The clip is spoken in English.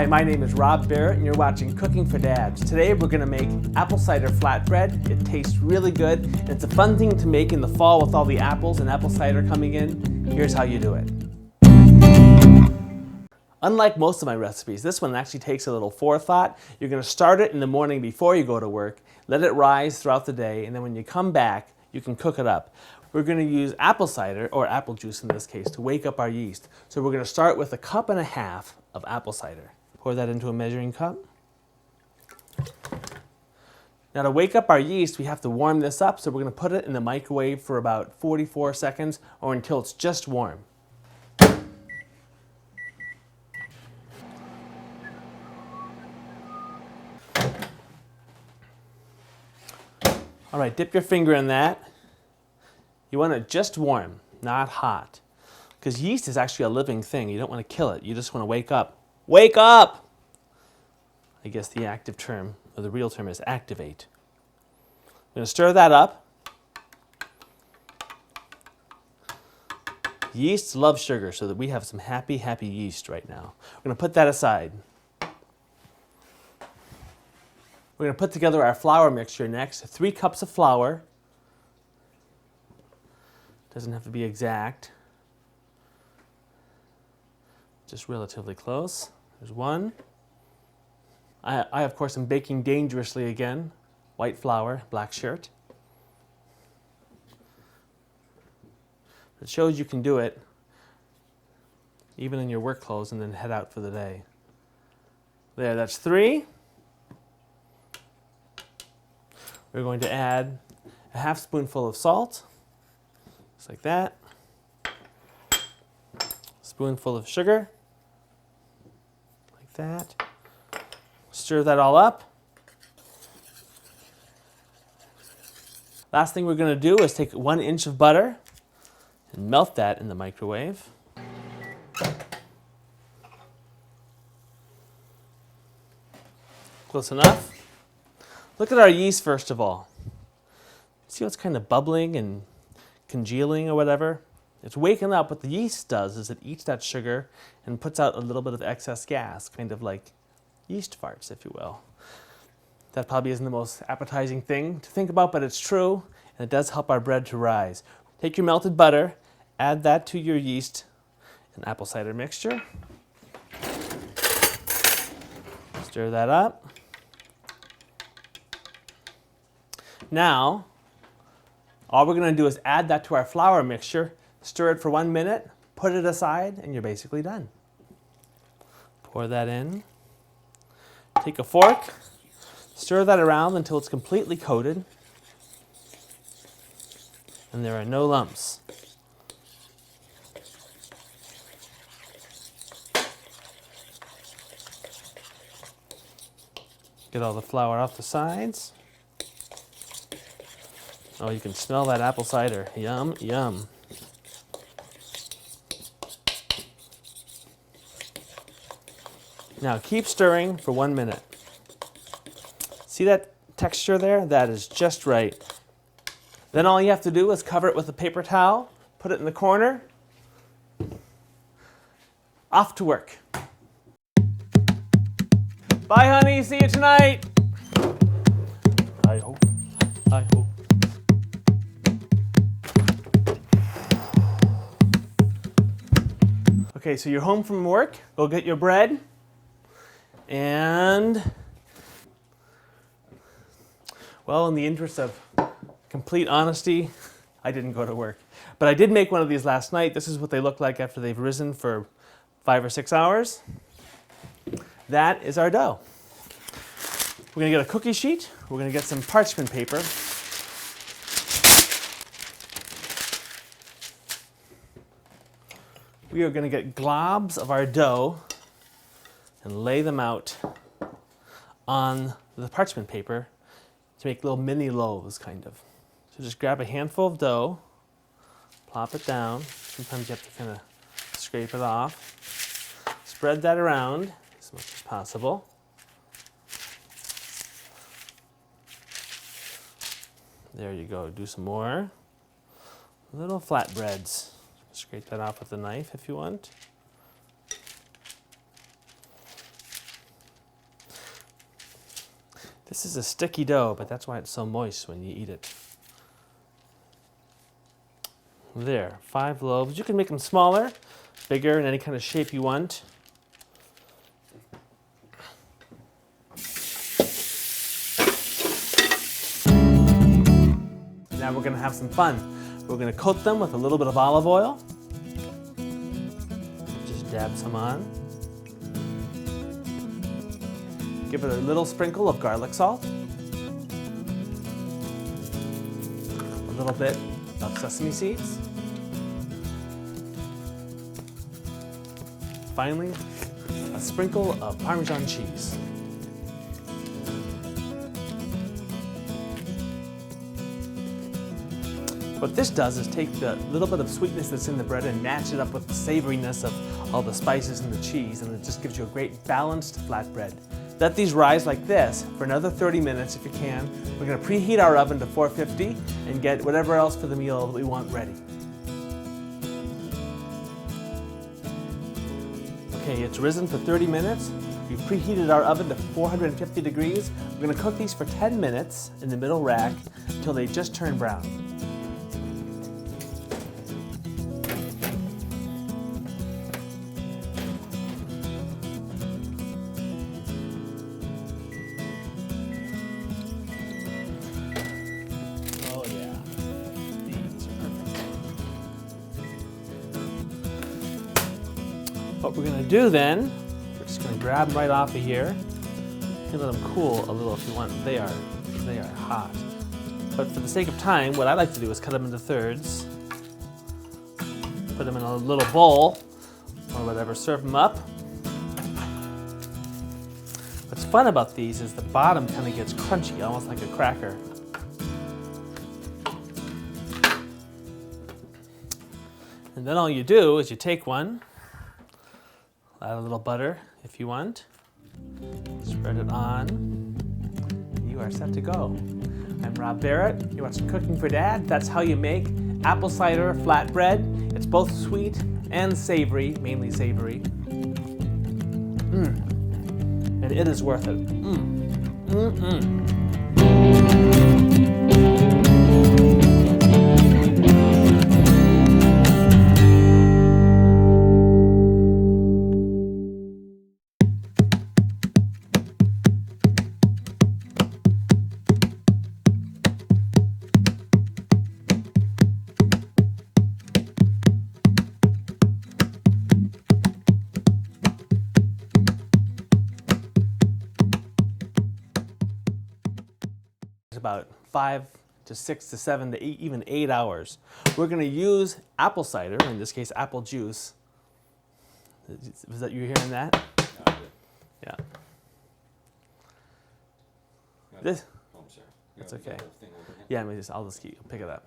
Hi, my name is Rob Barrett and you're watching Cooking for Dads. Today we're going to make apple cider flatbread. It tastes really good and it's a fun thing to make in the fall with all the apples and apple cider coming in. Here's how you do it. Unlike most of my recipes, this one actually takes a little forethought. You're going to start it in the morning before you go to work, let it rise throughout the day, and then when you come back, you can cook it up. We're going to use apple cider, or apple juice in this case, to wake up our yeast. So we're going to start with 1.5 cups of apple cider. Pour that into a measuring cup. Now to wake up our yeast, we have to warm this up, so we're going to put it in the microwave for about 44 seconds or until it's just warm. All right, dip your finger in that. You want it just warm, not hot. Because yeast is actually a living thing. You don't want to kill it. You just want to wake up. Wake up! I guess the active term, or the real term, is activate. I'm going to stir that up. Yeasts love sugar, so that we have some happy, happy yeast right now. We're going to put that aside. We're going to put together our flour mixture next. 3 cups of flour. Doesn't have to be exact. Just relatively close. There's 1. I of course am baking dangerously again. White flour, black shirt. It shows you can do it even in your work clothes and then head out for the day. There, that's 3. We're going to add a 1/2 spoonful of salt. Just like that. Spoonful of sugar, like that. Stir that all up. Last thing we're going to do is take 1 inch of butter and melt that in the microwave. Close enough. Look at our yeast first of all. See what's kind of bubbling and congealing or whatever? It's waking up. What the yeast does is it eats that sugar and puts out a little bit of excess gas, kind of like yeast farts, if you will. That probably isn't the most appetizing thing to think about, but it's true, and it does help our bread to rise. Take your melted butter, add that to your yeast and apple cider mixture. Stir that up. Now, all we're going to do is add that to our flour mixture, stir it for 1 minute, put it aside, and you're basically done. Pour that in. Take a fork, stir that around until it's completely coated, and there are no lumps. Get all the flour off the sides. Oh, you can smell that apple cider. Yum, yum. Now keep stirring for 1 minute. See that texture there? That is just right. Then all you have to do is cover it with a paper towel, put it in the corner. Off to work. Bye, honey. See you tonight. I hope. I hope. Okay, so you're home from work. Go get your bread. And, well, in the interest of complete honesty, I didn't go to work. But I did make one of these last night. This is what they look like after they've risen for 5 or 6 hours. That is our dough. We're going to get a cookie sheet. We're going to get some parchment paper. We are going to get globs of our dough and lay them out on the parchment paper to make little mini loaves, kind of. So just grab a handful of dough, plop it down. Sometimes you have to kind of scrape it off. Spread that around as much as possible. There you go. Do some more. Little flatbreads. Scrape that off with a knife if you want. This is a sticky dough, but that's why it's so moist when you eat it. There, 5 loaves. You can make them smaller, bigger, in any kind of shape you want. Now we're going to have some fun. We're going to coat them with a little bit of olive oil. Just dab some on. Give it a little sprinkle of garlic salt. A little bit of sesame seeds. Finally, a sprinkle of Parmesan cheese. What this does is take the little bit of sweetness that's in the bread and match it up with the savoriness of all the spices and the cheese, and it just gives you a great balanced flatbread. Let these rise like this for another 30 minutes if you can. We're going to preheat our oven to 450 and get whatever else for the meal that we want ready. Okay, it's risen for 30 minutes. We've preheated our oven to 450 degrees. We're going to cook these for 10 minutes in the middle rack until they just turn brown. What we're going to do then, we're just going to grab them right off of here. You can let them cool a little if you want. They are hot. But for the sake of time, what I like to do is cut them into thirds. Put them in a little bowl or whatever, serve them up. What's fun about these is the bottom kind of gets crunchy, almost like a cracker. And then all you do is you take one, add a little butter if you want, spread it on, and you are set to go. I'm Rob Barrett, you're watching Cooking for Dad. That's how you make apple cider flatbread. It's both sweet and savory, mainly savory. And it is worth it. About 5 to 6 to 7 to 8, even 8 hours. We're going to use apple cider, in this case apple juice. Was that you hearing that? Yeah. This. Oh, I'm sorry. That's okay. Yeah, I'll just pick it up.